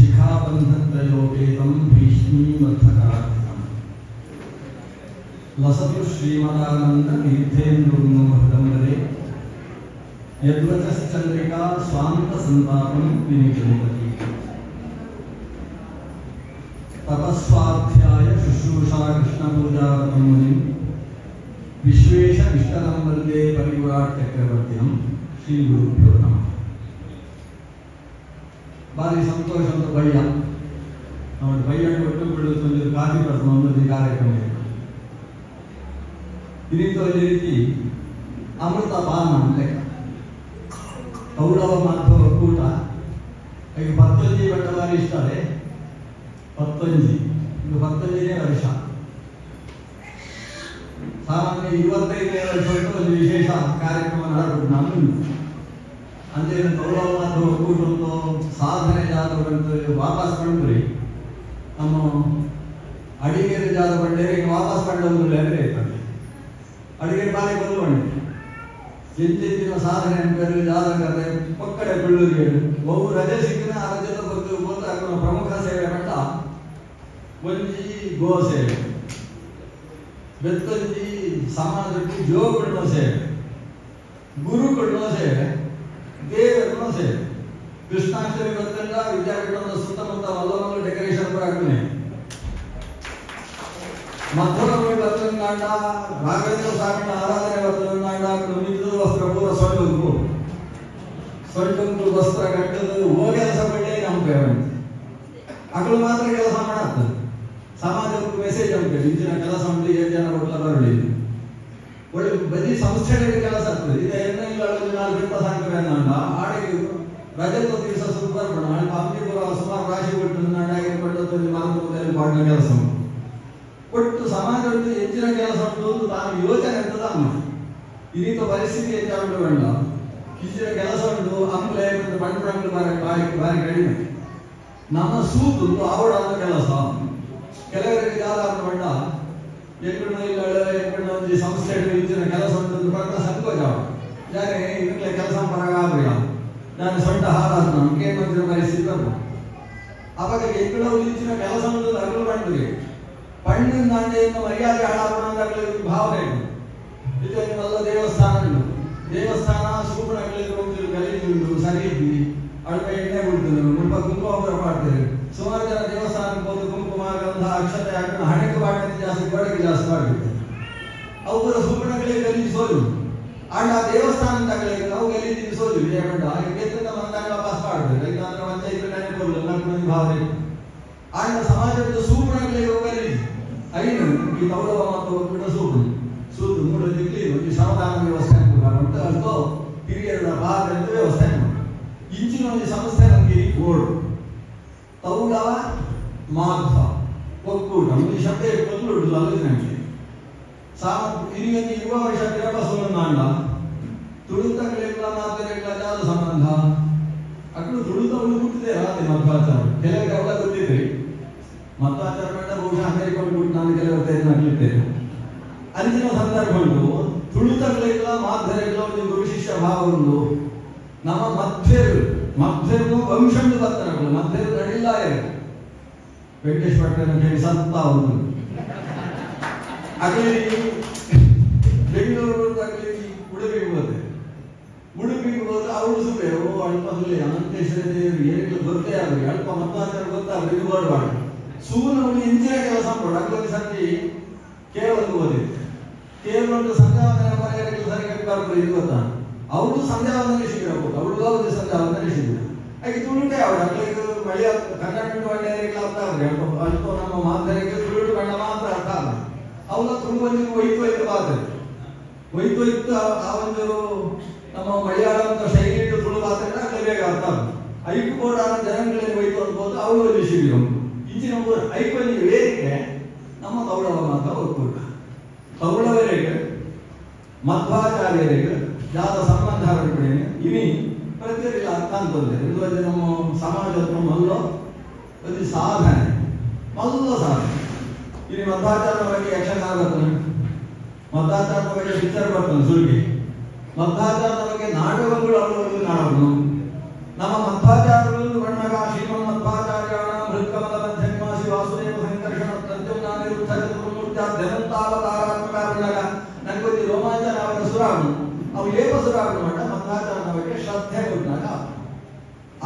ಶಿಖಾಬಂಧತ್ರಯೋಪೇತಂ ಭೀಷ್ಮೀಮರ್ಥಕಾರ್ಥಂ ಲಸತು ಶ್ರೀಮದಾನಂದ ತೀರ್ಥೇಂದ್ರಮೃದಂಬರೆ ಯದ್ವಚಶ್ಚಂದ್ರಿಕಾ ಸ್ವಾಂತ ಸಂತಾಪಂ ವಿನಿಗೃಹತಿ ತಪಸ್ವಾಧ್ಯಾಯ ಶುಶ್ರೂಷಾ ಕೃಷ್ಣಪೂಜಾರತಂ ಮುನಿಂ ವಿಶ್ವೇಶ ಇಷ್ಟನಂ ವಂದೇ ಪರಿವ್ರಾಟ್ ಚಕ್ರವರ್ತಿನಂ ಶ್ರೀ ಗುರುಭ್ಯೋ ನಮಃ. ಭಾರಿ ಸಂತೋಷ ಅಂತ ಭಯ ನೋಡಿ ಭಯ್ಯನ್ನು ಒಟ್ಟು ಬಿಡುತ್ತೊಂದು ಕಾಫಿ ಪಡ್ಕೊಂಡು ಒಂದು ಕಾರ್ಯಕ್ರಮ ಇದೀಗ ಒಂದು ರೀತಿ ಅಮೃತ ಪಾನ ಲೆಕ್ಕ ಕೌರವ ಮಾಧವ ಕೂಟ ಈಗ 19 ಬಟ್ಟ ಬಾರಿ ಇಷ್ಟೇ 19 ಇದು 19ನೇ ವರ್ಷ ಸಾಮಾನ್ಯ 25ನೇ ವರ್ಷ ಒಂದು ವಿಶೇಷ ಕಾರ್ಯಕ್ರಮ ನಡೆದು ನಾನು ಅಂದ್ರೆ ಕೌರವ ಮಾಧವ ಕೂಟ ಒಂದು ಸಾಧನೆ ಜಾತಕಂತ ವಾಪಸ್ ಬಂದ್ರಿ ನಮ್ಮ ಅಡಿಗೆರೆ ಜಾತ ಬಂದರೆ ಈಗ ವಾಪಸ್ ಬಂದವರು ಅಂದ್ರೆ ಇರ್ತದೆ ಅಡಿಗೆ ಬಾರಿ ಬಂದು ಬಂಡೆ ಎಂತೆಂದಿನ ಸಾಧನೆ ಅನ್ಬೇಕು ಜಾತಕತೆ ಪಕ್ಕಡೆ ಬೆಳ್ಳೂರಿಗೆ ಬಹು ರಜೆ ಸಿಕ್ಕಿನ ಆ ರಜೆದ ಬಗ್ಗೆ ಹೋದ ಪ್ರಮುಖ ಸೇವೆ ಮಟ್ಟ ಒಂಜಿ ಗೋ ಸೇವೆ ಬೆತ್ತಂಜಿ ಸಮಾಜಕ್ಕೆ ಜೋಗುಣ್ಣೋ ಸೇವೆ ಗುರುಗುಣ್ಣೋ ಸೇವೆ ದೇವರನ್ನೋ ಸೇವೆ ಕೃಷ್ಣಾಷ್ಟಮಿ ಬಂದಾಗ ವಿದ್ಯಾರ್ಥಿಗಳ ಸುತ್ತಮುತ್ತ ಮಲ್ಲಮಲ್ಲ ಡೆಕೋರೇಷನ್ ಕೂಡ ಆಗ್ತದೆ ಮಧುರಮಿ ಬರ್ತಂಗಾಂಡ ರಾಘವೇಂದ್ರ ಸ್ವಾಮಿ ಆರಾಧನೆ ಬರ್ತಂಗಾಂಡ ನಿಂತು ವಸ್ತ್ರ ಪೂರ ಸೊಂಟು ವಸ್ತ್ರ ಕಟ್ಟದು ಹೋಗೆಲಸ ಪಡ್ಡೆ ನಮ್ಮ ಪೇರೆಂಟ್ ಅಗಳು ಮಾತ್ರ ಕೆಲಸ ಮಾಡತ್ತದು ಸಮಾಜಕ್ಕೆ ಮೆಸೇಜ್ ಆಗ್ತದೆ ಇಂಚಿನ ಕೆಲಸ ಉಂಟು 7 ಜನ ಒಟ್ಟ ಬರಲಿ ಒಳ್ಳೆ ಬರೀ ಸಂಸ್ಥೆಗಳಿಗೆ ಕೆಲಸ ಆಗ್ತದೆ ಇದು ಎಣ್ಣೆಗಳು ಬಿಟ್ಟ ಸಾಂಕ್ರೆ ಅಂದ ಆಡಿಗೆ ರಜತ ದಿವಸ ಸೂಪರ್ ಬಣ ಅಮ್ಮಿಪುರ ಸುಮಾರು ರಾಶಿ ಬಿಟ್ಟು ನಾಡಾಗಿರ್ಕೊಂಡು ಮಾರುಕಟ್ಟೆಯಲ್ಲಿ ಮಾಡಿದ ಕೆಲಸ ಒಟ್ಟು ಸಮಾಜದಲ್ಲಿ ಹೆಚ್ಚಿನ ಕೆಲಸ ಉಂಟು ತಾನು ಯೋಚನೆ ಅಂತದ ಅಮ್ಮ ಈ ರೀತಿ ಪರಿಸ್ಥಿತಿ ಹೆಚ್ಚಾಗಿ ಬೇಡ ಹೆಚ್ಚಿನ ಕೆಲಸ ಉಂಟು ಅಂಬ್ಲೆ ಮತ್ತು ಬಂಡವಾಳ ಬಾರಿ ಕಡಿಮೆ ನಮ್ಮ ಸೂತು ಆವಡಾದ ಕೆಲಸ ಕೆಲವರಿಗೆ ಯಾವ್ದಾದ್ರು ಬಂಡ ಎಂಟು ಸಂಸ್ಥೆಗಳು ಹೆಚ್ಚಿನ ಕೆಲಸ ಉಂಟು ಬರ್ತಾ ಸಂಕೋಚ ಯಾಕೆ ಇದಕ್ಕೆ ಕೆಲಸ ಪರಗಾಗ್ರಿಯ ನಾನು ಸೊಂಟ ಹಾರಾದ ನಮ್ಗೆ ಮಂದಿರ ಪರಿಸ್ಥಿತಿ ಬರ್ಬೋದು ಅವಾಗ ಎಕ್ಕಡ ಹೆಚ್ಚಿನ ಕೆಲಸ ಉಂಟು ಅಗಲು ಬಂಡಿಗೆ ಪಣ್ಣಿನ ದಾಂಡೆಯನ್ನು ಮರ್ಯಾದೆ ಹಾಳಾಗೋದಾಗಲೇ ಭಾವನೆ ಇದು ಎಲ್ಲ ದೇವಸ್ಥಾನ ಸೂಪಣಗಳಿಗೆ ಹೋಗಿ ಗಲೀಜುಂಟು ಸರಿ ಇದ್ವಿ ಅಡುಗೆ ಎಣ್ಣೆ ಬಿಡ್ತಿದ್ರು ತುಂಬ ಕುಂಕುಮ ಮಾಡ್ತಾರೆ ಸುಮಾರು ಜನ ದೇವಸ್ಥಾನಕ್ಕೆ ಹೋಗಿ ಕುಂಕುಮ ಗಂಧ ಅಕ್ಷತೆ ಹಾಕೊಂಡು ಹಣೆಗೆ ಬಾಟಲಿ ಜಾಸ್ತಿ ಗೋಡೆಗೆ ಜಾಸ್ತಿ ಮಾಡ್ಬಿಡ್ತಾರೆ ಅವರ ಸೂಪಣಗಳಿಗೆ ಗಲೀಜಿಸೋದು ಆಗ ದೇವಸ್ಥಾನದಾಗಲೇ ನಾವು ಗಲೀಜಿಸೋದು ವಿಜಯಗಂಡ ಗೆದ್ದ ಬಂದಾಗ ವಾಪಸ್ ಮಾಡ್ತಾರೆ ಇಲ್ಲಾಂದ್ರೆ ಪಂಚಾಯತ್ ನೆನಪು ನನ್ನ ಭಾವನೆ ಆಗ ಸಮಾಜದ ಸೂಪಣಗಳಿಗೆ ಗಲೀಜು ಐನು ಈ ಕೌರವ ಮತ್ತು ಒಬ್ಬರ ಸೂತು ಮೂರು ದಿಕ್ಕಿ ಒಂದು ಸಮಾಧಾನ ವ್ಯವಸ್ಥೆ ಅಂತ ಅಲ್ತೋ ಹಿರಿಯರ ಭಾಗ ಅಂತ ವ್ಯವಸ್ಥೆ ಇಂಚಿನ ಒಂದು ಸಂಸ್ಥೆ ನಮಗೆ ಗೋಡು ತೌಡವ ಮಾಧ್ವ ಒಕ್ಕೂಟ ಒಂದು ಶಬ್ದ ಕೊಲ್ಲುಡು ಆಲೋಚನೆ ಹಿರಿಯ ಯುವ ವರ್ಷ ತಿರಬಸೋನಾಂಡ ತುಳಿತಗಳಿಲ್ಲ ಮಾತುಗಳಿಲ್ಲ ಜಾಲ ಸಂಬಂಧ ಅಕ್ಕಳು ತುಳಿತ ಉಳಿಬಿಟ್ಟಿದೆ ರಾತ್ರಿ ಮಧ್ವಾಚಾರ ಕೆಲವರಿಗೆ ಅವೆಲ್ಲ ಗೊತ್ತಿದ್ರಿ ಮಧ್ವಾಚಾರ ಬೇಡ ಬಹುಶಃ ಅಮೆರಿಕೊಂಡು ನಾನು ಕೆಲವರು ನಗಲಿದ್ದೇನೆ ಅಂದಿನ ಸಂದರ್ಭಗಳು ತುಳಿತಗಳಿಲ್ಲ ಮಾಧ್ಯಗಳಿಲ್ಲ ಒಂದು ಗುರು ಶಿಷ್ಯ ಭಾವ ಒಂದು ನಮ್ಮ ಮಧ್ಯರು ವಂಶಂದು ಬರ್ತಾರಗಳು ಮಧ್ಯರು ನಡಿಲ್ಲ ವೆಂಕಟೇಶ್ ಭಟ್ಟನ ಹೇಳಿ ಸತ್ತ ಅವರು ಅಗಲಿ ಬೆಂಗಳೂರು ಅಗಲಿ ಉಡುಪಿಗೆ ಹೋದ್ರೆ ಅವರು ಸುಮ್ಮನೆ ಅಲ್ಪದಲ್ಲಿ ಅನಂತೇಶ್ವರ ದೇವರು ಏನಿಲ್ಲ ಗೊತ್ತೇ ಆಗಲಿ ಅಲ್ಪ ಮಧ್ವಾಚಾರ ಗೊತ್ತಾಗಲಿ ಇದು ಬರಬಾರ್ದು ಸೂರ್ಯನವಳು ಇಂಚಿನ ಕೆಲಸ ಮಾಡು ಅಗ್ಲಲ್ಲಿ ಸಂಜೆ ಕೇವಲ ಓದಿತ್ತು ಕೇವಲ ಒಂದು ಸಂಧ್ಯಾವಂದನೆ ಮನೆಯಲ್ಲಿ ಸರಿ ಕಟ್ಬಾರ್ದು ಇದು ಗೊತ್ತಾ ಅವಳು ಸಂಧ್ಯಾವಂದನೆ ಶಿಬಿರಬಹುದು ಅವಳು ಹೋದ ಸಂಧ್ಯಾವಂದನೆ ಶಿಬಿರ ಹಾಗೆ ತುಳುಟೆ ಅವಳು ಅಗ್ಲಿಗೆ ಮಳೆಯ ಕನ್ನಡ ಒಳ್ಳೆಯರಿಗೆ ಅರ್ಥ ಆಗಲಿ ಅಲ್ಪ ನಮ್ಮ ಮಾತರಿಗೆ ತುಳುಟು ಬಣ್ಣ ಮಾತ್ರ ಅರ್ಥ ಆಗಲಿ ಅವಳ ತುಳುವಲ್ಲಿ ಒಯ್ತು ಬಾತದೆ ಆ ಒಂದು ನಮ್ಮ ಮಲಯಾಳಂ ಅಂತ ಶೈಲಿ ತುಳು ಮಾತ್ರ ಬೇಗ ಅರ್ಥ ಆಗಲಿ ಐಕು ಕೂಡ ಜನಗಳಲ್ಲಿ ಒಯ್ತು ಅನ್ಬೋದು ಅವಳು ಒಂದು ಶಿಬಿರ ಉಂಟು ಇಂಚಿನ ಐಕ್ಯ ವೇದಿಕೆ ನಮ್ಮ ಕೌರವ ಮಾತ್ರ ಒಕ್ಕೂಟ ಕೌರವರಿಗೆ ಮಧ್ವಾಚಾರ್ಯರಿಗೆ ಯಾವ್ದ ಸಂಬಂಧ ಬಿಡ್ಬೇಡಿ ಇನಿ ಪ್ರತಿಯೊಬ್ಬರಿಗೆ ಅರ್ಥ ಅಂತಂದ್ರೆ ಇದು ನಮ್ಮ ಸಮಾಜದ ಒಂದು ಸಾಧನೆ ಇಲ್ಲಿ ಮಧ್ವಾಚಾರ್ಯರ ಬಗ್ಗೆ ಯಕ್ಷಗಾನ ಬರ್ತದೆ ಮಧ್ವಾಚಾರ್ಯರ ಬಗ್ಗೆ ಪಿಕ್ಚರ್ ಬರ್ತದೆ ಸುಳ್ಗಿ ಮಧ್ವಾಚಾರ್ಯರ ಬಗ್ಗೆ ನಾಟಕಗಳು ಅವರವರಿಗೆ ನಾಟಕಗಳು ನಮ್ಮ ಮಧ್ವಾಚಾರ್ಯರು ಬಣ್ಣಗ ಶ್ರೀಮನ್ ಮಧ್ವಾಚಾರ್ಯ ಸುಧಾರಣೆ ಮಾಡ ಮಂದಾಚಾರದ ಬಗ್ಗೆ ಶ್ರದ್ಧೆ ಉಂಟಾಗ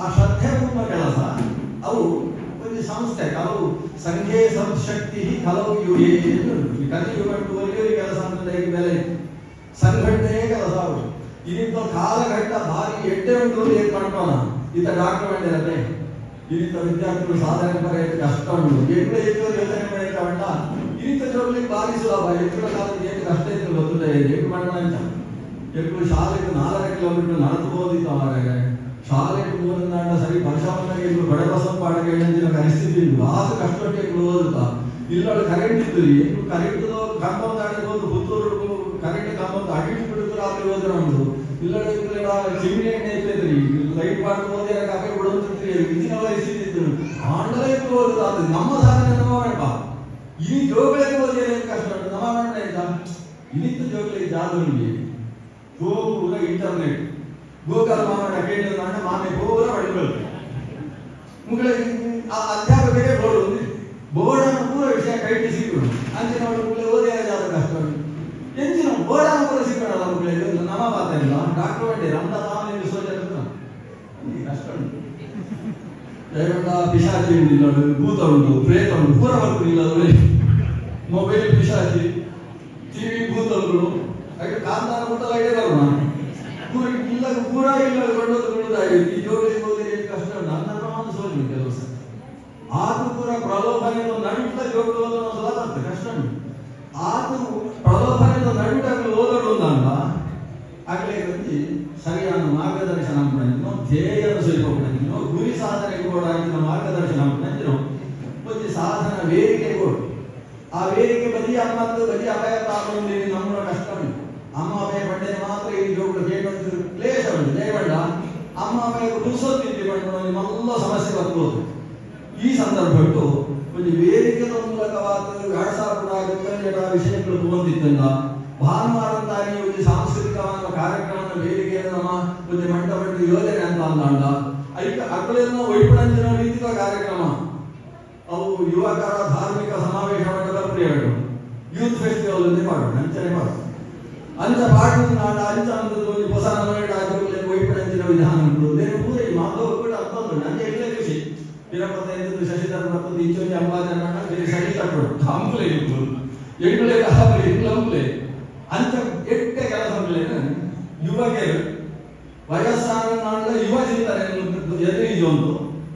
ಆ ಶ್ರದ್ಧೆ ಉಂಟ ಕೆಲಸ ಅವು ಒಂದು ಸಂಸ್ಥೆ ಕೆಲವು ಸಂಘೇ ಸಂಶಕ್ತಿ ಕೆಲವು ಯುಗೇ ಕಲಿಯುಗ ಒಳ್ಳೆಯ ಕೆಲಸ ಅಂತ ಬೆಲೆ ಸಂಘಟನೆ ಕೆಲಸ ಅವರು ಇನ್ನಿಂತ ಕಾಲಘಟ್ಟ ಭಾರಿ ಎಡ್ಡೆ ಉಂಟು ಏನ್ ಮಾಡ್ಕೋಣ ಈತ ಡಾಕ್ಟರ್ ಮಾಡಿರತ್ತೆ ಇನ್ನಿಂತ ವಿದ್ಯಾರ್ಥಿಗಳು ಸಾಧನೆ ಬರೆಯೋದು ಕಷ್ಟ ಉಂಟು ಎಣ್ಣೆ ಹೆಚ್ಚು ಯೋಚನೆ ಮಾಡೋಕೆ ಉಂಟ ಇನ್ನಿಂತ ಜೋಗ್ಲಿಕ್ಕೆ ಭಾರಿ ಸುಲಭ ಹೆಚ್ಚಿನ ಕಾಲದ ಏನು ಕಷ್ಟ ಇತ್ತು ಗೊತ್ತಿದೆ ಎಷ್ಟು ಮಾಡೋಣ ಅಂತ ಎಷ್ಟು ಶಾಲೆಗೆ 4 ಕಿಲೋಮೀಟರ್ ನಡೆಸಬಹುದಿತ್ತು ಅವಾಗ ಶಾಲೆಗೆ ಮೂರನ್ನ ಸರಿ ವರ್ಷವನ್ನಾಗಿ ಬಡಬಸವ ಪಾಠಕ್ಕೆ ಏನಂತಿನ ಪರಿಸ್ಥಿತಿ ಇತ್ತು ಆದ ಕಷ್ಟಕ್ಕೆ ಓದುತ್ತಾ ಇಲ್ಲೊಳ ಕರೆಂಟ್ ಇತ್ತು ಎಷ್ಟು ಕರೆಂಟ್ ಕಾಂಪೌಂಡ್ ಆಡಿರ್ಬೋದು ಪುತ್ತೂರು ಕರೆಂಟ್ ಕಾಂಪೌಂಡ್ ಅಡಿಟ್ಬಿಡಿದ್ರು ಅಲ್ಲಿ ಹೋದ್ರೆ ಒಂದು ಇಲ್ಲೊಳ ಚಿಮಣಿ ಎಣ್ಣೆ ಇರ್ತೈತ್ರಿ ಲೈಟ್ ಮಾಡ್ಬೋದು ಕಾಫಿ ಬಿಡೋದ್ರಿ ಇಂದಿನ ಪರಿಸ್ಥಿತಿ ಇತ್ತು ಆಂಡಲೇ ಓದುದು ಅದು ನಮ್ಮ ಸಾಧನೆ ನಮ್ಮ ಮಾಡಪ್ಪ ಈ ಜೋಗಳಿಗೆ ಓದಿ ಕಷ್ಟ ಉಂಟು ನಮ್ಮ ಮಾಡ ಆಯ್ತಾ ಇನ್ನಿತ್ತು ಜೋಗಳಿಗೆ ಜಾದೂರಿಗೆ ಪೂರ ಇಂಟರ್ನೆಟ್ ಗೂಗಲ್ ಮಾಡ ಕೇಳಿದ ಮಾಮೆ ಪೂರ ಪಡೆಗಳು ಮುಗಳ ಅಧ್ಯಾಪಕರಿಗೆ ಬೋರ್ಡ್ ಬೋರ್ಡನ್ನು ಪೂರ ವಿಷಯ ಕೈಗೆ ಸಿಕ್ಕಿಡು ಅಂಚಿನ ಮಕ್ಕಳು ಓದಿ ಜಾದ ಕಷ್ಟ ಎಂಚಿನ ಬೋರ್ಡನ್ನು ಪೂರ ಸಿಕ್ಕೋಣ ಮಕ್ಕಳಿಗೆ ನಮ್ಮ ಮಾತಾಡಿಲ್ಲ ಡಾಕ್ಟರ್ ಬಂಡಿ ರಮ್ದ ತಾವೇ ಸೋಜ ಕಷ್ಟ ಉಂಟು ಜಯಗೊಂಡ ಪಿಶಾಚಿ ಉಂಟಿಲ್ಲ ಭೂತ ಉಂಟು ಪ್ರೇತ ಉಂಟು ಪೂರ ಬರ್ತಿಲ್ಲ ಮೊಬೈಲ್ ಪಿಶಾಚಿ ಟಿವಿ ಭೂತಗಳು ಹಾಗೆ ಕಾಂತಾರ ಮುಟ್ಟಲ ಇದೆ ಬರೋಣ ಪೂರ ಇಲ್ಲ ಕೊಂಡೋದು ಈ ಜೋಗಲಿ ಹೋಗಿ ಕಷ್ಟ ನನ್ನ ಪ್ರಮಾಣ ಸೋಲಿ ಕೆಲವು ಸಲ ಆತು ಪೂರ ಪ್ರಲೋಭನೆಯ ನಡುಟ ಜೋಗಲು ಸುಲಭ ಕಷ್ಟ ಆತು ಪ್ರಲೋಭನೆಯ ನಡುಟಗಳು ಓದಲು ಅಂದ ಆಗಲೇ ಬಂದು ಸರಿಯಾದ ಮಾರ್ಗದರ್ಶನ ಮಾಡಿದ್ನೋ ಧ್ಯೇಯದ ಸ್ವಲ್ಪ ಮಾಡಿದ್ನೋ ಗುರಿ ಸಾಧನೆಗೆ ಕೂಡ ಮಾರ್ಗದರ್ಶನ ಮಾಡಿದ್ನೋ ಒಂದು ಸಾಧನ ವೇದಿಕೆ ಕೊಡು ಆ ವೇದಿಕೆ ಬದಿ ಅಮ್ಮತ್ತು ಬದಿ ಅಪಾಯ ತಾಗೊಂಡು ನಮ್ಮ ಕಷ್ಟ ಉಂಟು ಅಮ್ಮ ಅಪಾಯ ಪಡ್ಡನೆ ಮಾತ್ರ ಈ ಜೋಗಲು ಕೇಳಿದ್ರು ಕ್ಲೇಶ ಉಂಟು ಜಯಗೊಂಡ ಅಮ್ಮ ಅಪಾಯಕ್ಕೆ ಕುಡಿಸೋದಿದ್ದೆ ಬಂದು ನಿಮ್ಮೆಲ್ಲ ಸಮಸ್ಯೆ ಬರ್ಬೋದು ಈ ಸಂದರ್ಭ ಬಿಟ್ಟು ಒಂದು ವೇದಿಕೆಯ ಮೂಲಕವಾದ 2000 ವಿಷಯಗಳು ತಗೊಂಡಿದ್ದಂಗ ಭಾನುವಾರದಾಗಿ ಒಂದು ಸಾಂಸ್ಕೃತಿಕವಾದ ಕಾರ್ಯಕ್ರಮದ ವೇದಿಕೆಯನ್ನು ನಮ್ಮ ಒಂದು ಮಂಟಪದ ಯೋಜನೆ ಅಂತ ಅಂದಾಂಡ ಐಕ ಅಕ್ಕಳನ್ನು ಒಯ್ಪಡಂಜಿನ ರೀತಿಯ ಕಾರ್ಯಕ್ರಮ ಅವು ಯುವಕರ ಧಾರ್ಮಿಕ ಸಮಾವೇಶ ಮಂಡಲ ಪ್ರಿಯಗಳು ಯೂತ್ ಫೆಸ್ಟಿವಲ್ ಅಂತ ಮಾಡೋಣ ಅಂಚನೆ ಮಾಡೋಣ ಅಂಚ ಪಾಠದ ನಾಡ ಅಂಚ ಒಂದು ಹೊಸ ನಮಗೆ ಒಯ್ಪಡಂಜಿನ ವಿಧಾನಗಳು ಬೇರೆ ಪೂರ ಈ ಮಾಧವ ಕೂಡ ಅರ್ಥ ನಂಗೆ ಎಲ್ಲ ಖುಷಿ ತಿರುಪತಿ ಎಂದು ಶಶಿಧರ ಬರ್ತದೆ ಇಂಚೊಂದು ಅಂಬಾಜನ ಬೇರೆ ಸರಿ ತಟ್ಟೋಡು ಹಂಪ್ಲೆ ಇತ್ತು ಎಂಟ್ಲೆ ಕಾಬರಿ ಇಂಗ್ಲಂಪ್ಲೆ ಅಂತ ಎಟ್ಟೆ ಕೆಲಸ ಯುವಕರು ವಯಸ್ಸಾದ ಯುವ ಚಿಂತನೆ ಎದುರಿಜೊಂದು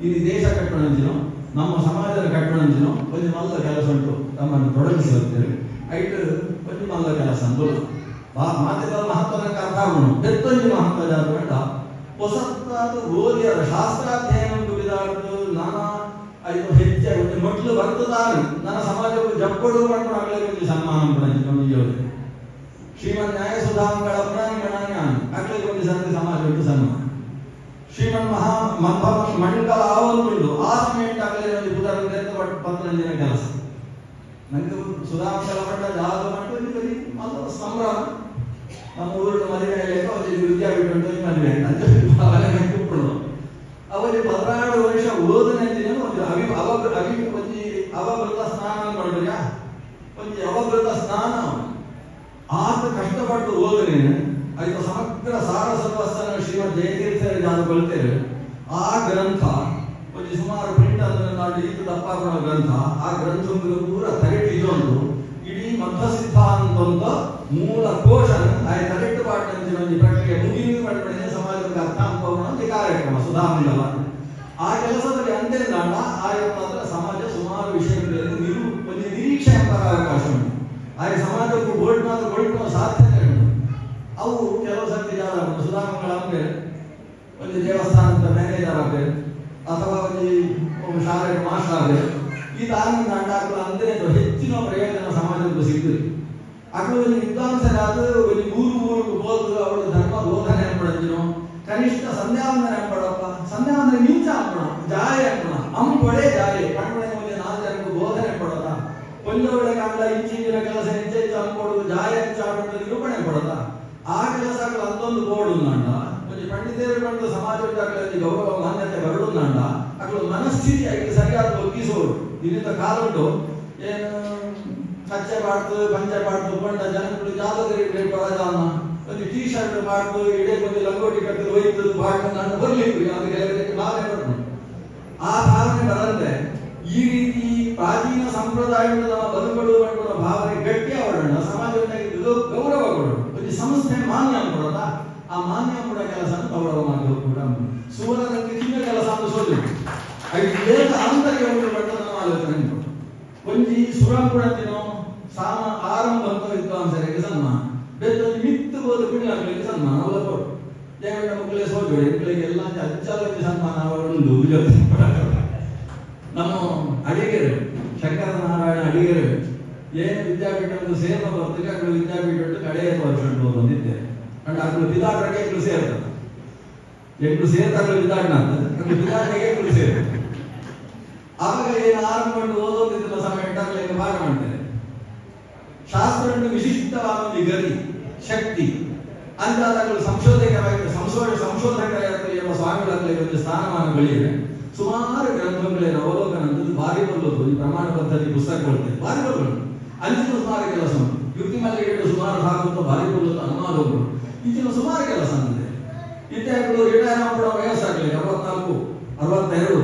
ಇದು ದೇಶ ಕಟ್ಟಣಂಚಿನೋ ನಮ್ಮ ಸಮಾಜದ ಕಟ್ಟಣಂಚಿನೋ ಒಂದು ಮಲ್ಲ ಕೆಲಸ ಉಂಟು ತಮ್ಮನ್ನು ತೊಡಗಿಸುತ್ತೇವೆ ಐಟ್ ಒಂದು ಮಲ್ಲ ಕೆಲಸ ಅಂದು ಮಾತಿನ ಮಹತ್ವಕ್ಕೆ ಅರ್ಥ ಆಗೋಣ ಬೆತ್ತೊಂದು ಮಹತ್ವ ಜಾತ ಹೊಸತಾದ ಓದಿಯರ ಶಾಸ್ತ್ರಾಧ್ಯಯನ ವಿಧಾನದ್ದು ನಾನಾ ಐದು ಹೆಚ್ಚೆ ಒಂದು ಮಕ್ಕಳು ಬರ್ತದಾನೆ ನನ್ನ ಸಮಾಜಕ್ಕೆ ಜಪ್ಪಡು ಮಾಡ್ಕೊಂಡು ಒಂದು ಸನ್ಮಾನ ಪಡೆದು ಯೋಜನೆ ಶ್ರೀಮನ್ ನ್ಯಾಯ ಸುಧಾಂಗಳ ಪ್ರಣಾನಿ ಅಕ್ಳಿಗೆ ಒಂದು ಸಂತೆ ಸಮಾಜಕ್ಕೆ ಸನ್ಮಾನ ಶ್ರೀಮನ್ ಮಹಾ ಮಂಡಲ ಆವಂತುಂಡು ಆ ಸಮಯಕ್ಕೆ ಆಗಲೇ ಒಂದು ಪುದರ ಪಂದ್ರದಿನ ಕೆಲಸ ನಂಗೆ ಸುಧಾಂಗಳ ಪಟ್ಟ ಜಾಗ ಮಾಡಿ ಅದು ಸಂಭ್ರಮ ನಮ್ಮ ಊರಿನ ಮದುವೆಯಲ್ಲಿ ಒಂದು ವಿದ್ಯಾಪೀಠ ಮದುವೆ ಅಂತ ಅವರಿಗೆ 16 ವರ್ಷ ಓದನೆ ಒಂದು ಅವಭೃತ ಸ್ನಾನ ಮಾಡಿದ್ಯಾ ಒಂದು ಅವಭೃತ ಸ್ನಾನ ಆತ ಕಷ್ಟಪಟ್ಟು ಓದನೆ ಅದಕ್ಕೆ ಸಮಗ್ರ ಸಾರ ಸರ್ವಸ್ಥಾನ ಶ್ರೀಮದ್ ಜಯತೀರ್ಥರ ಜಾತ ಕೊಳ್ತೇವೆ ಆ ಗ್ರಂಥ ಒಂದು ಸುಮಾರು ಪ್ರಿಂಟ್ ಅಂದ್ರೆ ಈತ ದಪ್ಪಾಗುವ ಗ್ರಂಥ ಆ ಗ್ರಂಥ ಪೂರ ತಲೆಟ್ಟು ಇದೊಂದು ಇಡೀ ಮಧ್ವ ಸಿದ್ಧಾಂತ ಮೂಲ ಕೋಶ ಆಯ್ತು ತಲೆಟ್ಟು ಪಾಠ ಪ್ರಕ್ರಿಯೆ ಮುಗಿದು ಮಾಡಿದ ಸಮಾಜಕ್ಕೆ ಅರ್ಥ ಅನುಭವ ಕಾರ್ಯಕ್ರಮ ಸುಧಾಮಂಡಲ ಆ ಕೆಲಸದಲ್ಲಿ ಅಂತೆಲ್ಲ ಆಯಾ ಸಮಾಜ ಸುಮಾರು ವಿಷಯಗಳಲ್ಲಿ ಒಂದು ನಿರೀಕ್ಷೆ ಎಂಬ ಅವಕಾಶ ಉಂಟು ಆಯಾ ಸಮಾಜಕ್ಕೂ ಗೋಲ್ಡ್ನ ಸಾಧ್ಯತೆ ಉಂಟು ಅವು ಕೆಲವು ಸರ್ತಿ ಜಾಗ ಸುಧಾಮಂಗಳ ಅಂದ್ರೆ ಒಂದು ದೇವಸ್ಥಾನದ ಮ್ಯಾನೇಜರ್ ಆಗಬೇಕು ಅಥವಾ ಒಂದು ಶಾಲೆಯ ಮಾಸ್ಟರ್ ಆಗಬೇಕು ಈ ತಾನಿಂದ ಅಂಡಾಕಲು ಅಂದರೆ ಹೆಚ್ಚಿನ ಪ್ರಯೋಜನ ಸಮಾಜಕ್ಕೂ ಸಿಗ್ತದೆ ಅಕ್ಕಳು ಒಂದು ವಿದ್ವಾಂಸರಾದ ಒಂದು ಊರು ಹೋದ್ರು ಅವಳು ಧರ್ಮ ಬೋಧನೆ ಅನ್ಪಡಂಜಿನೋ ಕನಿಷ್ಠ ಸಂಧ್ಯಾವಂದನೆ ಅನ್ಪಡಪ್ಪ ಸಂಧ್ಯಾವಂದನೆ ಮಿಂಚ ಅನ್ಪಡ ಜಾಯ ಅನ್ಪಡ ಅಂಪೊಡೆ ಜಾಯ ಕಣ್ಮನೆ ಮುಂದೆ 4 ಜನಕ್ಕೆ ಬೋಧನೆ ಕೊಡದ ಕೊಂದೊಳೆ ಕಾಲ ಇಂಚಿನ ಕೆಲಸ ಹೆಚ್ಚು ಅಂಪೊಡು ಜಾಯ ಹೆಚ್ಚಾಡುವಂತ ನಿರೂಪಣೆ ಕೊಡದ ಆ ಕೆಲಸಗಳು ಅಂತೊಂದು ಬೋರ್ಡು ನಾಂಡ ಒಂದು ಪಂಡಿತರು ಬಂದು ಸಮಾಜದಲ್ಲಿ ಗೌರವ ಮಾನ್ಯತೆ ಬರಡು ನಾಂಡ ಅಕ್ಕಳು ಮನಸ್ಥಿತಿ ಆಗಿ ಸರಿಯಾದ ಒಗ್ಗಿಸೋರು ಇದರಿಂದ ಕಾಲ ಉಂಟು ಏನು ಕಚ್ಚೆ ಬಾಡ್ತು ಪಂಚೆ ಬಾಡ್ತು ಕೊಂಡ ಜನಗಳು ಜಾತಕರಿಗೆ ಪರಜಾನ ಒಂದು ಒಂದು ಟೀ ಶರ್ಟ್ ಮಾಡ್ದು ಇಡೇ ಬಂದು ಲಂಗೋಟಿ ಕಟ್ಟದು ಹೋಯ್ತು ಬಾಡ್ಕೊಂಡು ನಾನು ಬರ್ಲಿಕ್ಕೆ ಅದಕ್ಕೆ ಭಾವನೆ ಬರ್ತದೆ. ಆ ಭಾವನೆ ಬರಂದ್ರೆ ಈ ರೀತಿ ಪ್ರಾಚೀನ ಸಂಪ್ರದಾಯದ ನಮ್ಮ ಬದುಕಲು ಮಾಡುವ ಭಾವನೆ ಗಟ್ಟಿ ಅವರನ್ನ ಸಮಾಜದಲ್ಲಿ ಗೌರವ ಕೊಡೋದು ಒಂದು ಸಂಸ್ಥೆ ಮಾನ್ಯ ಕೊಡೋದ ಆ ಮಾನ್ಯ ಕೂಡ ಕೆಲಸ ಗೌರವ ಮಾಡೋದು ಕೂಡ ಸುವರ್ಣಕ್ಕೆ ಚಿನ್ನ ಕೆಲಸ ಅಂತ ಸೋದು ಐದು ಆಂತರ್ಯವನ್ನು ಮಟ್ಟದ ಆಲೋಚನೆ ಒಂಜಿ ಸುರಂಪುಣತಿನೋ ಸಾಮ ಆರಂಭ ಅಂತ ವಿದ್ವಾಂಸರಿಗೆ ಸನ್ಮಾನ ಬೆತ್ತೊಂದು ಮಿತ್ತು ಬೋದು ಬಿಡಲಾಗಲಿಕ್ಕೆ ಸನ್ಮಾನ ಅವರ ಕೊಡು ದೇವರ ಮಕ್ಕಳೇ ಸೋಜೋಡಿ ಮಕ್ಕಳಿಗೆ ಎಲ್ಲ ಅಜ್ಜಾಲಕ್ಕೆ ಸನ್ಮಾನ ಅವರೊಂದು ನಮ್ಮ ಅಡಿಗೆರು ಶಂಕರನಾರಾಯಣ ಅಡಿಗೆರು ಏನು ವಿದ್ಯಾಪೀಠ ಸೇರ್ಮ ಬರ್ತಿಗೆ ಅక్కడ ವಿದ್ಯಾಪೀಠ ಕಡೆಯ ವರ್ಷ ಬಂದಿದ್ದೆ ಅಂಡ್ ಅక్కడ ವಿಧಾಟಕ್ಕೆ ಎಕ್ಕಳು ಸೇರ್ತದೆ ಎಕ್ಕಳು ಸೇರ್ತಾಗಲು ವಿಧಾಟನ ಅಂತದೆ ವಿಧಾಟಕ್ಕೆ ಎಕ್ಕಳು ಸೇರ್ತದೆ ಆವಾಗ ಏನು ಆರಂಭ ಮಾಡಿ ಓದೋದಿದ್ದ ಸಮಯ ಇಟ್ಟಾಗಲೇ ಭಾಗ ಮಾಡ್ತಾರೆ. ಶಾಸ್ತ್ರವನ್ನು ವಿಶಿಷ್ಟವಾದ ಒಂದು ಗರಿ ಶಕ್ತಿ ಅಂತಾದಾಗಲು ಸಂಶೋಧಕರಾಗಿ ಎಂಬ ಸ್ವಾಮಿಗಳಲ್ಲಿ ಒಂದು ಸ್ಥಾನಮಾನಗಳಿವೆ. ಸುಮಾರು ಗ್ರಂಥಗಳೇನು ಅವಲೋಕನ ಅಂತದ್ದು ಭಾರಿ ಬಲ್ಲೋದು ಈ ಪ್ರಮಾಣ ಪದ್ಧತಿ ಪುಸ್ತಕಗಳು ಭಾರಿ ಬಲ್ಲೋದು ಅಂಚಿನ ಸುಮಾರು ಕೆಲಸ ಯುಕ್ತಿ ಮಲ್ಲಿಗೆ ಸುಮಾರು ಹಾಕುತ್ತ ಭಾರಿ ಬಲ್ಲೋದು ಅನುವಾದಗಳು ಇಂಚಿನ ಸುಮಾರು ಕೆಲಸ ಅಂತಿದೆ. ವಿದ್ಯಾರ್ಥಿಗಳು ರಿಟೈರ್ ಮಾಡೋ ವಯಸ್ಸಾಗಲಿ 64, 62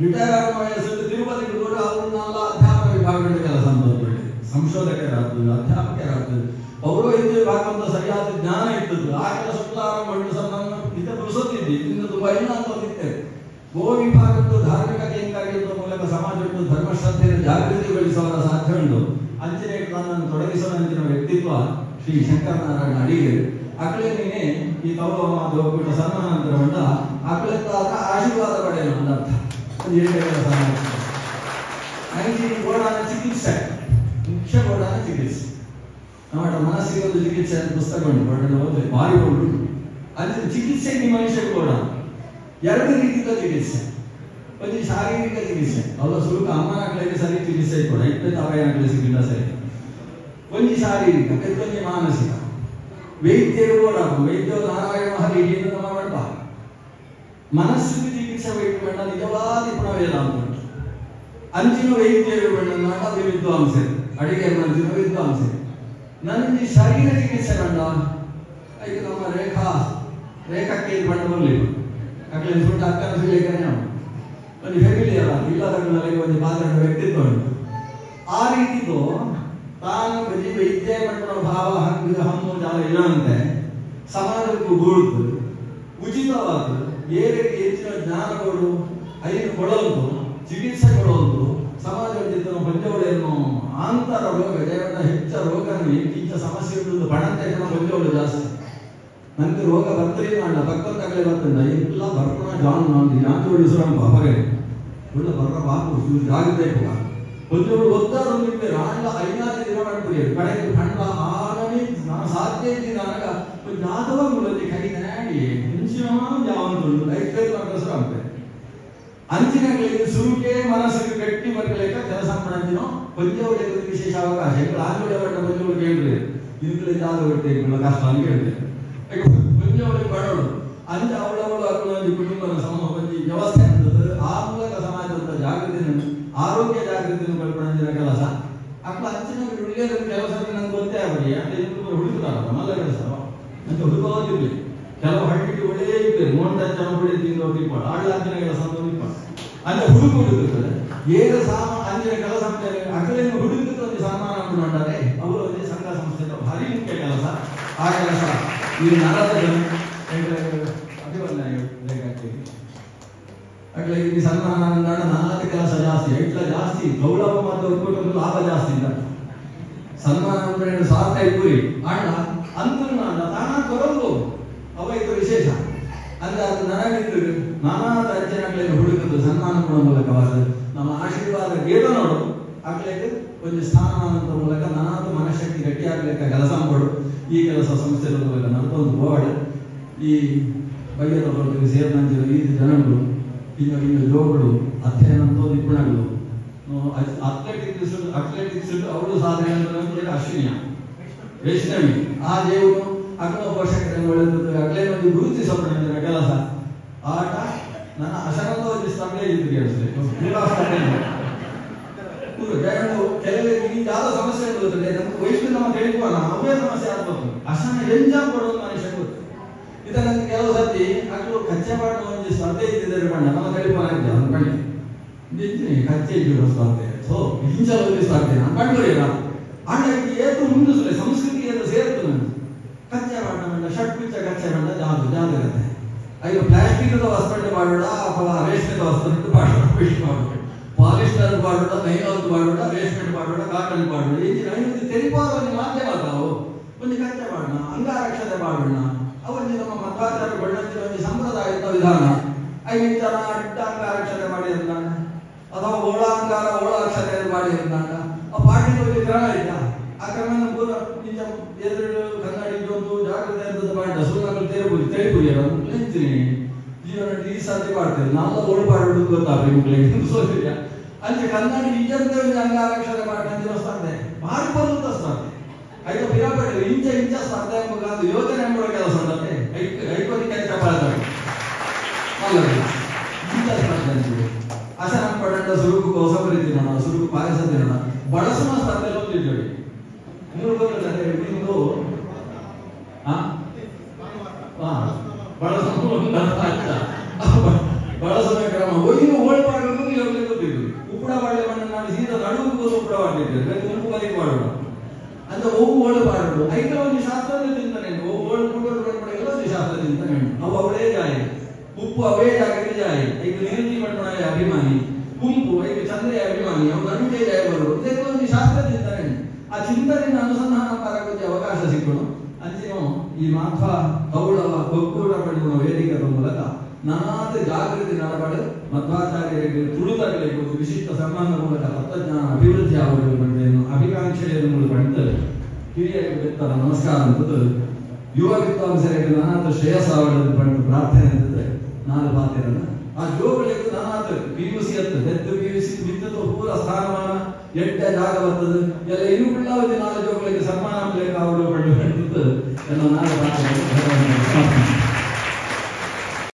ರಿಟೈರ್ ಆಗೋ ವಯಸ್ಸಲ್ಲಿ ತಿರುಪತಿಗೆ ದೂರ ಅವ್ರನ್ನೆಲ್ಲ ಅಧ್ಯಾಪಕ ವಿಭಾಗದ ಕೆಲಸ ಅಂತ ಸಂಶೋಧಕರಾಗ್ತದೆ ಅಧ್ಯಾಪಕರಾಗ್ತದೆ ಪೌರೋಹಿತ್ಯ ವಿಭಾಗ ಅಂತ ಸರಿಯಾದ ಜ್ಞಾನ ಇರ್ತದೆ ಆ ಕೆಲಸ ಪುರುಸೊತ್ತಿದ್ದೆ ಇನ್ನು ತುಂಬಾ ಇಲ್ಲ ಅಂತ ಓದಿದ್ದೇವೆ. ಗೋ ವಿಭಾಗದ್ದು ಧಾರ್ಮಿಕ ಕೇಂದ್ರಗಳ ಮೂಲಕ ಸಮಾಜವನ್ನು ಧರ್ಮಶ್ರದ್ಧೆಯನ್ನು ಜಾಗೃತಿಗೊಳಿಸುವ ಸಾಧ್ಯ ಉಂಟು. ಅಂಚನೆ ತನ್ನನ್ನು ತೊಡಗಿಸುವ ಅಂಚಿನ ವ್ಯಕ್ತಿತ್ವ ಶ್ರೀ ಶಂಕರನಾರಾಯಣ ಅಡಿಗೆ ಅಕ್ಳೇನೇ ಈ ಗೌರವವಾದ ಒಕ್ಕೂಟ ಸನ್ಮಾನ ನಂತರಗೊಂಡ ಅಕ್ಳೆತ್ತಾದ ಆಶೀರ್ವಾದ ಪಡೆಯಲು ಒಂದರ್ಥ ಗೋಡಾನ ಚಿಕಿತ್ಸೆ ಮುಖ್ಯ ಗೋಡಾನ ಚಿಕಿತ್ಸೆ ನಮ್ಮ ಮನಸ್ಸಿಗೆ ಒಂದು ಚಿಕಿತ್ಸೆ ಅಂತ ಪುಸ್ತಕ ಉಂಟು ಹೋದ್ರೆ ಭಾರಿ ಉಂಟು. ಅಲ್ಲಿ ಚಿಕಿತ್ಸೆ ನಿಮ್ಮ ಮನುಷ್ಯರಿಗೆ ಗೋಡ ಎರಡು ರೀತಿಯ ಚಿಕಿತ್ಸೆ. ಒಂದು ಶಾರೀರಿಕ ಚಿಕಿತ್ಸೆ ಅವರ ಸುಲಭ ಅಮ್ಮನಾಗ್ಲಿಕ್ಕೆ ಸರಿ ಚಿಕಿತ್ಸೆ ಕೂಡ ಇಪ್ಪತ್ತು ಅವಯನಾಗ್ಲಿ ಸಿಗಿಲ್ಲ ಸರಿ. ಒಂದು ಶಾರೀರಿಕ ಒಂದು ಮಾನಸಿಕ ವೈದ್ಯರು ಕೂಡ ವೈದ್ಯರು ನಾರಾಯಣ ಹರಿಯನ್ನು ನಮ್ಮ ಮಾಡ್ಬಾ ಮನಸ್ಸಿಗೆ ಚಿಕಿತ್ಸೆ ವೈದ್ಯ ಬೇಡ ನಿಜವಾದ ವೇದಾಂತ ಉಂಟು. ಅಂಚಿನ ವೈದ್ಯರು ಬೇಡ ಅದು ವಿದ್ವಾಂಸೆ ಅಡಿಗೆ ಅಂಚಿನ ವಿದ್ವಾಂಸೆ. ನನಗೆ ಶರೀರ ಚಿಕಿತ್ಸೆ ಬೇಡ ಇದು ನಮ್ಮ ರೇಖಕ್ಕೆ ಇದು ಬಣ್ಣ ಬರಲಿಲ್ಲ ಅಕ್ಕಲೆ ಸುಟ್ಟು ಅಕ್ಕನ ಸುಳ್ಳಿಗೆ ಒಂದು ಫ್ಯಾಮಿಲಿ ಅಲ್ಲ ಇಲ್ಲದರಲ್ಲಿ ಒಂದು ಮಾತಾಡುವ ವ್ಯಕ್ತಿತ್ವ ಉಂಟು. ಆ ರೀತಿದು ತಾನು ಬರೀ ವೈದ್ಯ ಮಾಡುವ ಭಾವ ಹಂಗ ಹಮ್ಮು ಜಾಲ ಇಲ್ಲಂತೆ ಸಮಾಜಕ್ಕೂ ಗೂಡುದು ಉಚಿತವಾದ ಏರಿಗೆ ಹೆಚ್ಚಿನ ಜ್ಞಾನ ಕೊಡು ಐದು ಕೊಡೋದು ಚಿಕಿತ್ಸೆ ಕೊಡೋದು ಸಮಾಜದ ಪಂಚವಳಿಯನ್ನು ಆಂತರ ರೋಗ ದೇವರ ಹೆಚ್ಚ ರೋಗ ಕಿಂಚ ಸಮಸ್ಯೆ ಇರುವುದು ಬಣಂತೆ ಪಂಚವಳು ಜಾಸ್ತಿ ನನಗೆ ರೋಗ ಬರ್ತಲೇ ಮಾಡಲ್ಲ ಪಕ್ಕದಲ್ಲೇ ಬರ್ತದೆ ಎಲ್ಲ ಬರ್ಪಣ ಜಾನ್ ನಾನು ಯಾಂಚೋಡಿಸುವ ಹೊಗೆ ಒಳ್ಳೆ ಬರ್ರ ಬಾಕು ಜಾಗಬೇಕು ಪಂಚವಳು ಒತ್ತಾಡೊಂದಿಗೆ ರಾಂಡ 5 ದಿನ ಮಾಡ್ಬಿಡಿ ಕಡೆಗೆ ಖಂಡ ಆಗನೇ ನಾನು ಸಾಧ್ಯ ಇದ್ದೀನಿ ನನಗ ಜಾತವ ಮೂಲಲ್ಲಿ ಕೈ ನಾಡಿ ಮುಂಚಿನ ಯಾವಂತು ಲೈಫ್ ಮಾಡ್ಕಸ್ರು ಆಗ್ತದೆ ಅಂಚಿನಗಳಿಗೆ ಸುರುಕೆ ಮನಸ್ಸಿಗೆ ಗಟ್ಟಿ ಮಕ್ಕಳಿಗೆ ಕೆಲಸ ಮಾಡಂತಿನೋ ಪಂಚವಳಿಗೆ ವಿಶೇಷ ಅವಕಾಶ ಆಂಗ್ಲ ಬಣ್ಣ ಪಂಚವಳಿಗೆ ಹೇಳ್ರಿ ಇದಕ್ಕೆ ಜಾಗ ಬಿಟ್ಟೆ ಕಷ್ಟ ಅಂತ ಹೇಳ್ತೇವೆ ಪಂಚವಳಿಗೆ ಬಡವಳು ಅಂಚ ಅವಳವಳು ಅಕ್ಕಳೊಂದು ಕುಟುಂಬದ ಸಮೂಹ ಪಂಚಿ ವ್ಯವಸ್ಥೆ ಅಂತದ್ದು ಆ ಮೂಲಕ ಸಮಾಜದ ಜಾಗೃತಿಯನ್ನು ಆರೋಗ್ಯ ಜಾಗೃತಿಯನ್ನು ಕಲ್ಪನೆ ಕೆಲಸ ಅಕ್ಕ ಅಂಚಿನ ಒಳ್ಳೆಯ ಕೆಲಸ ನಂಗೆ ಗೊತ್ತೇ ಆಗಲಿ ಅಂದ್ರೆ ಹುಡುಕುತ್ತಾರಲ್ಲ ಮಲ್ಲ ಕೆಲಸ ಅಂತ ಹುಡುಕೋದಿರ್ಲಿ ಕೆಲವು ಹಳ್ಳಿಗೆ ಒಳ್ಳೆಯ ಇರ್ತದೆ ನೋಡ್ತಾ ಚಮಪಡಿ ತಿಂದು ತಿಳ್ಕೊಂಡು ಆಡಲ ಅಂಚಿನ ಕೆಲಸ ಅಂತ ಹುಡುಕಿರ್ತದೆ ಏನು ಅಂಚಿನ ಕೆಲಸ ಅಕ್ಕಲಿಂದ ಹುಡುಕಿದ ಒಂದು ಸನ್ಮಾನ ಮಾಡಿದ್ದಾರೆ ಅವರು ಒಂದೇ ಸಂಘ ಸಂಸ್ಥೆ ಭಾರಿ ಮುಖ್ಯ ಕೆಲಸ ಆ ಕೆಲಸ ಈ ನರದ ಅಟ್లా ಈ ಸನ್ಮಾನ ನಾಲ್ಕು ಕೆಲಸ ಜಾಸ್ತಿ ಇಟ್ಲ ಜಾಸ್ತಿ ಗೌರವ ಮತ್ತು ಒಕ್ಕೂಟದ ಲಾಭ ಜಾಸ್ತಿ ಇಲ್ಲ ಸನ್ಮಾನ ಅಂದ್ರೆ ಸ್ವಾರ್ಥ ಇಬ್ಬರಿ ಅಣ್ಣ ಅಂತೂ ಅಣ್ಣ ತಾನ ಕೊರಲು ಅವ ಇದು ವಿಶೇಷ ಅಂದ್ರೆ ಅದು ನನಗಿದ್ದು ನಾನಾ ಅರ್ಚನೆಗಳನ್ನು ಹುಡುಕುದು ಸನ್ಮಾನ ಕೊಡುವ ಮೂಲಕವಾದ ನಮ್ಮ ಆಶೀರ್ವಾದ ಗೇಟ ನೋಡು ಆಗ್ಲಿಕ್ಕೆ ಒಂದು ಸ್ಥಾನಮಾನದ ಮೂಲಕ ನಾನಾದ ಮನಶಕ್ತಿ ಗಟ್ಟಿಯಾಗ್ಲಿಕ್ಕೆ ಕೆಲಸ ಮಾಡು ಈ ಕೆಲಸ ಸಂಸ್ಥೆಗಳ ಮೂಲಕ ನಡ್ಕೊಂಡು ಹೋಗಾಡು ಈ ಬಯ್ಯದ ಹೊರತು ಸೇರಿದಂತೆ ಈ ಜನಗಳು ಇನ್ನು ಜೋಗಳು ಅಧ್ಯಯನ ನಿಪುಣಗಳು ಅಥ್ಲೆಟಿಕ್ಸ್ ಅವರು ಸಾಧನೆ ಅಶ್ವಿನಿಯ ವೈಷ್ಣವಿ ಆ ದೇವರು ಅಗ್ನ ಪೋಷಕರನ್ನು ಒಳ್ಳೆದು ಅಗ್ಲೇ ಒಂದು ಗುರುತಿಸಲ್ಪಡ ಕೆಲಸ ಆಟ ನನ್ನ ಅಶನಂದೋಜಿಸ್ತಂದೇ ಇದ್ದು ಕೇಳಿಸ್ಬೇಕು ಕೆಲವರಿಗೆ ಈ ಯಾವ ಸಮಸ್ಯೆ ಗೊತ್ತಿದೆ ನಮ್ಗೆ ವಯಸ್ಸು ನಮ್ಮ ತಿಳಿದುವ ಅವೇ ಸಮಸ್ಯೆ ಆಗ್ಬೋದು ಅಷ್ಟನ್ನ ಎಂಜಾಯ್ ಕೊಡೋದು ಮನುಷ್ಯ ಗೊತ್ತು. ಇದ ನನ್ಗೆ ಕೆಲವು ಸರ್ತಿ ಅಷ್ಟು ಕಚ್ಚೆ ಪಾಠ ಒಂದು ಸ್ಪರ್ಧೆ ಇದ್ದಿದ್ದಾರೆ ಬಣ್ಣ ನಮ್ಮ ತಿಳಿದುವ ಆಗಿದೆ ಅವ್ನು ಬಣ್ಣ ಕಚ್ಚೆ ಇದ್ದು ಸ್ಪರ್ಧೆ ಸೊ ಹಿಂಜಲ್ಲಿ ಸ್ಪರ್ಧೆ ನಾನು ಕಂಡುಹಿಡಿಯಲ್ಲ ಹಾಗಾಗಿ ಏತು ಮುಂದಿಸಲಿ ಸಂಸ್ಕೃತಿ ಅಂತ ಸೇರ್ತು ನಾನು ಕಚ್ಚೆ ಪಾಠ ಬಂದ ಷಟ್ ಪಿಚ್ಚ ಕಚ್ಚೆ ಬಂದ ಜಾಗತ್ತೆ ಈಗ ಪ್ಲಾಸ್ಟಿಕ್ ವಸ್ತು ಮಾಡೋಣ ಅಥವಾ ರೇಷ್ಮೆದ ವಸ್ತು ಮಾಡೋಣ ಫಿಶ್ ಮಾಡೋಣ ಪಾಲಿಸ್ಟರ್ ಮಾಡೋಣ ನೈಲಾನ್ ಮಾಡೋಣ ರೇಷ್ಮೆ ಮಾಡೋಣ ಕಾಟನ್ ಮಾಡೋಣ ಈ ತೆರಿಪಾದ ಮಾಧ್ಯಮ ತಾವು ಒಂದು ಕಚ್ಚೆ ಮಾಡೋಣ ಅಂಗಾರಕ್ಷತೆ ಮಾಡೋಣ ಅವರಿಗೆ ನಮ್ಮ ಮಧ್ವಾಚಾರ ಬಣ್ಣಂತಿನ ಒಂದು ಸಂಪ್ರದಾಯದ ವಿಧಾನ ಐದು ಜನ ಅಡ್ಡ ಅಂಗಾರಕ್ಷತೆ ಮಾಡಿರ್ತಾನೆ ಅಥವಾ ಓಳ ಅಕ್ಷತೆ ಮಾಡಿರ್ತಾನ ಆ ಪಾಠದ ಒಂದು ಕ್ರಮ ಇಲ್ಲ ಆ ಕ್ರಮ ಪೂರ ನಿಜ ಎರಡು ಕನ್ನಡಿ ಒಂದು ಜಾಗೃತಿ ಅಂತ ಮಾಡಿ ಸುಮ್ಮನೆ ತಿಳಿಪುರಿಯಲ್ಲ ನೆಂತೀನಿ ಜೀವನ ಈ ಸಾಧ್ಯ ಮಾಡ್ತೇವೆ ನಾವು ಓಡ್ಪಾಡು ಗೊತ್ತಾಗ್ರಿ ಮಕ್ಕಳಿಗೆ ಸೋತಿಲ್ಲ ಅಲ್ಲಿ ಕನ್ನಡಿ ನಿಜಂತ ಒಂದು ಅಂಗಾರಕ್ಷತೆ ಮಾಡಿ ಸ್ಪರ್ಧೆ ಭಾರಿ ಬರುತ್ತ ಸ್ಪರ್ಧೆ ಐದು ಪಿರಾಪಡೆ ಇಂಚ ಸ್ಪರ್ಧೆ ಎಂಬ ಯೋಜನೆ ಮಾಡೋ ಕೆಲಸ ಉಂಟೆ ಐಕೋತಿ ಕೆಲಸ ಮಾಡ್ತಾರೆ ಇಂಚ ಸ್ಪರ್ಧೆ ಅಂತೀವಿ ಅಸ ನಮ್ಮ ಪಡೆದ ಸುರುಕು ಹೊಸಬರಿ ತಿನ್ನೋಣ ಸುರುಕು ಪಾಯಸ ತಿನ್ನೋಣ ಬಳಸುವ ಸ್ಪರ್ಧೆಯಲ್ಲಿ ಒಂದಿದ್ದೇವೆ ನೀವು ಗೊತ್ತಿಲ್ಲ ನಿಮ್ದು ಬಳಸುವ ಕ್ರಮ ಒಯ್ದು ಓಳ್ಪಾಡಬೇಕು ಯೋಗನೆ ಗೊತ್ತಿದ್ವಿ ಉಪ್ಪುಡ ಬಾಳೆ ಮಣ್ಣು ನಾನು ಸೀದಾ ನಡುವು ಉಪ್ಪುಡ ಮಾಡಿದ್ದೇವೆ ಉಪ್ಪು ಬಲಿಗೆ ಮಾಡೋಣ ಅಂತ ಒಬ್ಬು ಓಳು ಬಾರದು ಐಕ ಒಂದು ಶಾಸ್ತ್ರದ ಚಿಂತನೆ ಓಳು ಎಲ್ಲ ಒಂದು ಶಾಸ್ತ್ರ ಚಿಂತನೆ ಅವು ಅವಳೇ ಜಾಯ ಉಪ್ಪು ಅವೇ ಜಾಗಕ್ಕೆ ಜಾಯ ಈಗ ನೀರುಜಿ ಮಣ್ಣೊಳಗೆ ಅಭಿಮಾನಿ ಗುಂಪು ಈಗ ಚಂದ್ರೆ ಅಭಿಮಾನಿ ಅವು ಗಂಟೆ ಜಾಯ ಬರುವುದು ಇದಕ್ಕೆ ಒಂದು ಶಾಸ್ತ್ರ ಚಿಂತನೆ ಆ ಚಿಂತನೆಯನ್ನು ಅನುಸಂಧಾನ ಮಾಡಕ್ಕೆ ಅವಕಾಶ ಸಿಕ್ಕೋಣ ಅಂಚಿನೋ ಈ ಮಾಧ್ವ ಕೌಳವ ಒಕ್ಕೂಟ ಪಡೆಯುವ ವೇದಿಕೆಯ ಮೂಲಕ ನಾನಾದ ಜಾಗೃತಿ ನಡಬಾಡು ಮಧ್ವಾಚಾರ್ಯರಿಗೆ ತುಳುತಗಳಿಗೆ ಒಂದು ವಿಶಿಷ್ಟ ಸಂಬಂಧ ಮೂಲಕ ತತ್ವಜ್ಞಾನ ಅಭಿವೃದ್ಧಿ ಆಗುವುದು ಬಂದೇನು ಅಭಿಕಾಂಕ್ಷೆಯನ್ನು ಪಡೆದು ಹಿರಿಯರಿಗೆ ಬೆತ್ತರ ನಮಸ್ಕಾರ ಅಂತದ್ದು ಯುವ ವಿದ್ವಾಂಸರಿಗೆ ನಾನಾದ ಶ್ರೇಯಸ್ಸಾವಳನ್ನು ಪಡೆದು ಪ್ರಾರ್ಥನೆ ಅಂತಂದ್ರೆ ನಾನು ಪಾತಿರಲ್ಲ ಆ ಜೋಗಳಿಗೆ ನಾನಾದ PUC ಅಂತ ಬೆತ್ತು PUC ಬಿದ್ದದು ಪೂರ ಸ್ಥಾನಮಾನ ಎಡ್ಡ ಜಾಗ ಬರ್ತದೆ ಎಲ್ಲ ಇನ್ನೂ ಬಿಡಲಾವಧಿ ನಾಲ್ಕು ಜೋಗಳಿಗೆ ಸನ್ಮಾನ ಬೇಕು ಅವರು ಪಡೆದು ಎಲ್ಲ ನಾನು